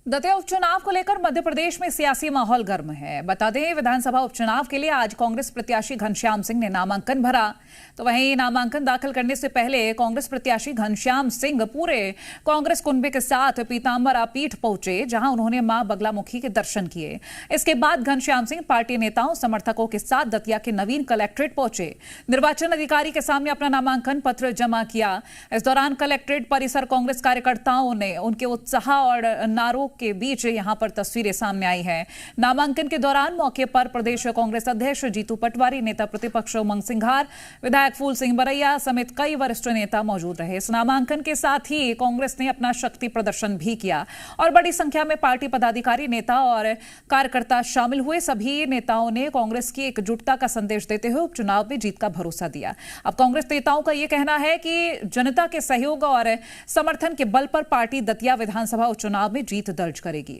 दतिया उपचुनाव को लेकर मध्य प्रदेश में सियासी माहौल गर्म है। बता दें, विधानसभा उपचुनाव के लिए आज कांग्रेस प्रत्याशी घनश्याम सिंह ने नामांकन भरा। तो वहीं नामांकन दाखिल करने से पहले कांग्रेस प्रत्याशी घनश्याम सिंह पूरे कांग्रेस कुनबे के साथ पीतांबरा पीठ पहुंचे, जहां उन्होंने मां बगलामुखी के दर्शन किए। इसके बाद घनश्याम सिंह पार्टी नेताओं समर्थकों के साथ दतिया के नवीन कलेक्ट्रेट पहुंचे। निर्वाचन अधिकारी के सामने अपना नामांकन पत्र जमा किया। इस दौरान कलेक्ट्रेट परिसर कांग्रेस कार्यकर्ताओं ने उनके उत्साह और नारों के बीच यहां पर तस्वीरें सामने आई हैं। नामांकन के दौरान मौके पर प्रदेश कांग्रेस अध्यक्ष जीतू पटवारी, नेता प्रतिपक्ष उमंग सिंघार, विधायक फूल सिंह बरैया समेत कई वरिष्ठ नेता मौजूद रहे। इस नामांकन के साथ ही कांग्रेस ने अपना शक्ति प्रदर्शन भी किया और बड़ी संख्या में पार्टी पदाधिकारी, नेता और कार्यकर्ता शामिल हुए। सभी नेताओं ने कांग्रेस की एकजुटता का संदेश देते हुए उपचुनाव में जीत का भरोसा दिया। अब कांग्रेस नेताओं का यह कहना है कि जनता के सहयोग और समर्थन के बल पर पार्टी दतिया विधानसभा उपचुनाव में जीत दर्ज करेगी।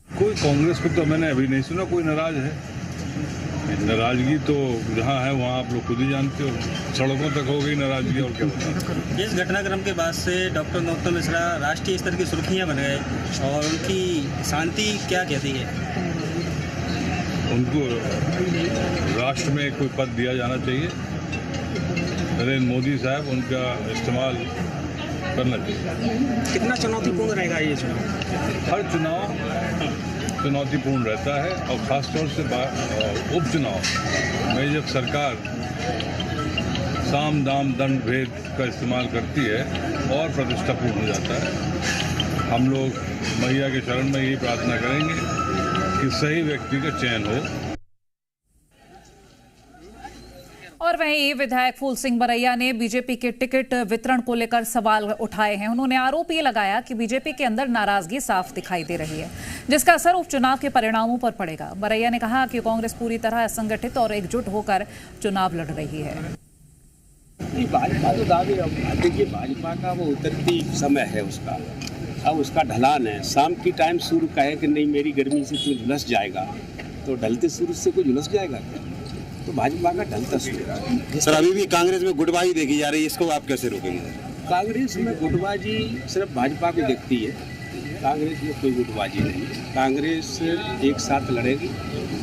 कोई कांग्रेस को तो मैंने अभी नहीं सुना कोई नाराज है। नाराजगी तो जहां है वहां आप लोग खुद ही जानते हो, सड़कों तक हो गई नाराजगी और क्या बताएं। इस घटनाक्रम के बाद से डॉक्टर नरोत्तम मिश्रा राष्ट्रीय स्तर की सुर्खियां बन गए और उनकी शांति क्या कहती है? उनको राष्ट्र में कोई पद दिया जाना चाहिए। नरेंद्र मोदी साहब उनका इस्तेमाल करना चाहिए। कितना चुनौतीपूर्ण रहेगा ये चुनाव? हर चुनाव चुनौतीपूर्ण रहता है और ख़ासतौर से उपचुनाव में जब सरकार साम दाम दंड भेद का इस्तेमाल करती है और प्रतिष्ठापूर्ण हो जाता है। हम लोग मैया के शरण में यही प्रार्थना करेंगे कि सही व्यक्ति का चयन हो। और वहीं विधायक फूल सिंह बरैया ने बीजेपी के टिकट वितरण को लेकर सवाल उठाए हैं। उन्होंने आरोप ये लगाया कि बीजेपी के अंदर नाराजगी साफ दिखाई दे रही है, जिसका असर उपचुनाव के परिणामों पर पड़ेगा। बरैया ने कहा कि कांग्रेस पूरी तरह असंगठित और एकजुट होकर चुनाव लड़ रही है। भाजपा तो दावे, देखिए भाजपा का वो उतरती समय है उसका, अब उसका ढलान है। शाम की टाइम सूर्य कहे कि नहीं मेरी गर्मी से तू झुलस जाएगा, तो ढलते सूरज से कोई झुलस जाएगा? तो भाजपा का ढलता सूरज। सर, अभी भी कांग्रेस में गुटबाजी देखी जा रही है, इसको आप कैसे रोकेंगे? कांग्रेस में गुटबाजी सिर्फ भाजपा को देखती है, कांग्रेस में कोई गुटबाजी नहीं। कांग्रेस एक साथ लड़ेगी।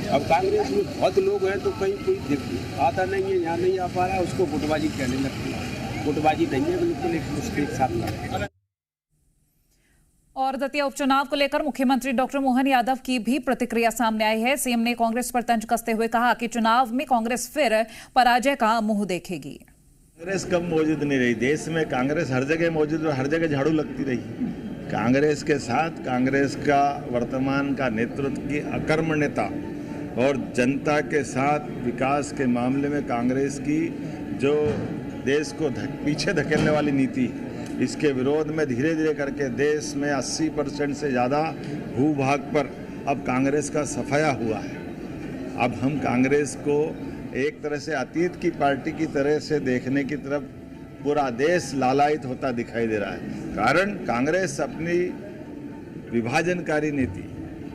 अब कांग्रेस में बहुत लोग हैं तो कहीं कोई आता नहीं है, यहाँ नहीं आ पा रहा है, उसको गुटबाजी कहने लगती है। गुटबाजी नहीं है, बिल्कुल एक साथ लड़ेगी। और दतिया उपचुनाव को लेकर मुख्यमंत्री डॉक्टर मोहन यादव की भी प्रतिक्रिया सामने आई है। सीएम ने कांग्रेस पर तंज कसते हुए कहा कि चुनाव में कांग्रेस फिर पराजय का मुंह देखेगी। कांग्रेस कब मौजूद नहीं रही देश में? कांग्रेस हर जगह मौजूद और हर जगह झाड़ू लगती रही। कांग्रेस के साथ कांग्रेस का वर्तमान का नेतृत्व की अकर्मण्यता और जनता के साथ विकास के मामले में कांग्रेस की जो देश को पीछे धकेलने वाली नीति, इसके विरोध में धीरे धीरे करके देश में 80% से ज़्यादा भूभाग पर अब कांग्रेस का सफाया हुआ है। अब हम कांग्रेस को एक तरह से अतीत की पार्टी की तरह से देखने की तरफ पूरा देश लालायित होता दिखाई दे रहा है। कारण कांग्रेस अपनी विभाजनकारी नीति,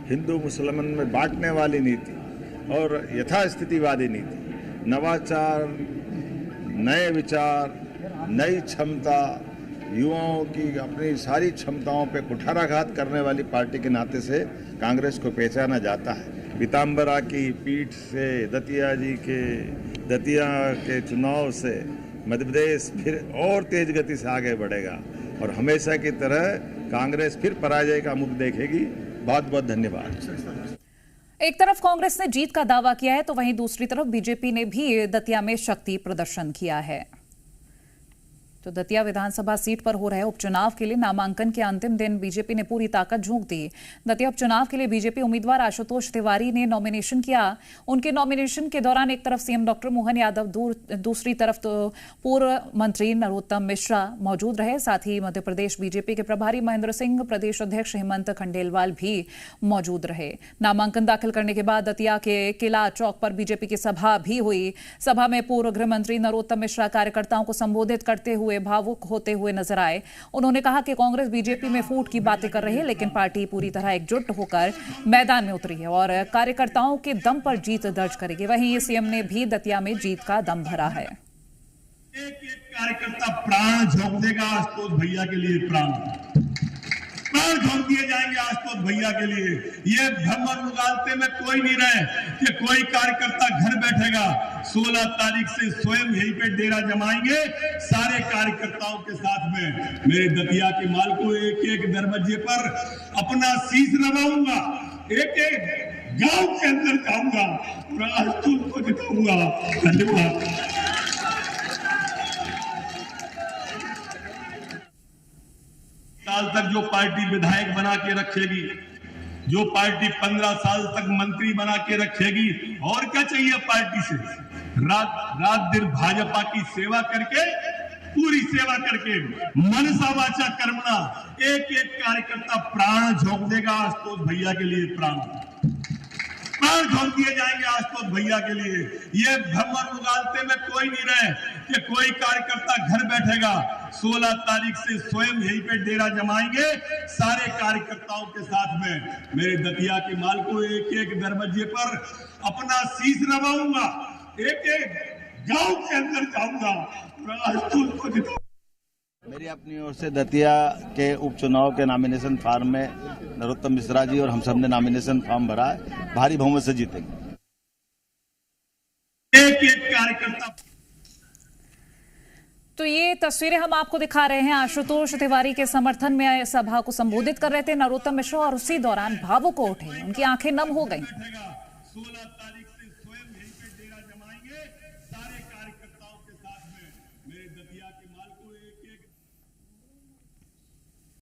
हिंदू मुसलमान में बांटने वाली नीति और यथास्थितिवादी नीति, नवाचार, नए विचार, नई क्षमता, युवाओं की अपनी सारी क्षमताओं पे कुठाराघात करने वाली पार्टी के नाते से कांग्रेस को पहचाना जाता है। पीतांबरा की पीठ से दतिया के चुनाव से मध्य प्रदेश फिर और तेज गति से आगे बढ़ेगा और हमेशा की तरह कांग्रेस फिर पराजय का मुख देखेगी। बहुत बहुत धन्यवाद। एक तरफ कांग्रेस ने जीत का दावा किया है तो वहीं दूसरी तरफ बीजेपी ने भी दतिया में शक्ति प्रदर्शन किया है। तो दतिया विधानसभा सीट पर हो रहे उपचुनाव के लिए नामांकन के अंतिम दिन बीजेपी ने पूरी ताकत झोंक दी। दतिया उपचुनाव के लिए बीजेपी उम्मीदवार आशुतोष तिवारी ने नॉमिनेशन किया। उनके नॉमिनेशन के दौरान एक तरफ सीएम डॉक्टर मोहन यादव, दूसरी तरफ तो पूर्व मंत्री नरोत्तम मिश्रा मौजूद रहे। साथ ही मध्य प्रदेश बीजेपी के प्रभारी महेंद्र सिंह, प्रदेश अध्यक्ष हेमंत खंडेलवाल भी मौजूद रहे। नामांकन दाखिल करने के बाद दतिया के किला चौक पर बीजेपी की सभा भी हुई। सभा में पूर्व गृह मंत्री नरोत्तम मिश्रा कार्यकर्ताओं को संबोधित करते हुए भावुक होते हुए नजर आए। उन्होंने कहा कि कांग्रेस बीजेपी में फूट की बातें कर रही है, लेकिन पार्टी पूरी तरह एकजुट होकर मैदान में उतरी है और कार्यकर्ताओं के दम पर जीत दर्ज करेगी। वहीं सीएम ने भी दतिया में जीत का दम भरा है। एक एक कार्यकर्ता प्राण झोंक देगा आशुतोष भैया के लिए प्राण। प्राण झोंक दिए जाएंगे आशुतोष भैया के लिए। ये भ्रम और मुगालते में कोई नहीं रहे कि कोई कार्यकर्ता घर बैठेगा। 16 तारीख से स्वयं यहीं पे डेरा जमाएंगे सारे कार्यकर्ताओं के साथ में। मेरे दतिया के माल को एक एक दरवाजे पर अपना शीश नवाऊंगा, एक एक गांव के अंदर जाऊंगा और आशुतोष को जिताऊंगा। धन्यवाद। साल तक जो पार्टी विधायक बना के रखेगी, जो पार्टी 15 साल तक मंत्री बना के रखेगी, और क्या चाहिए पार्टी से? रात दिन भाजपा की सेवा करके, पूरी सेवा करके, मनसा वाचा कर्मणा एक एक कार्यकर्ता प्राण झोंक देगा आशुतोष भैया के लिए। प्राण झोंक दिए जाएंगे आशुतोष भैया के लिए। ये भ्रम और मुगालते में कोई नहीं रहे कि कोई कार्यकर्ता घर बैठेगा। 16 तारीख से स्वयं यहीं पे डेरा जमाएंगे सारे कार्यकर्ताओं के साथ में। मेरे दतिया के माल को एक एक दरवाजे पर अपना शीश नवाऊंगा, एक एक गांव के अंदर जाऊंगा और आशुतोष को जिताऊंगा। मेरी अपनी ओर से दतिया के उपचुनाव के नॉमिनेशन फॉर्म में नरोत्तम मिश्रा जी और हम सब ने नॉमिनेशन फॉर्म भरा है। भारी बहुमत से जीतेंगे। एक एक कार्यकर्ता। तो ये तस्वीरें हम आपको दिखा रहे हैं। आशुतोष तिवारी के समर्थन में सभा को संबोधित कर रहे थे नरोत्तम मिश्रा और उसी दौरान भावुक हो उठे, उनकी आंखें नम हो गईं।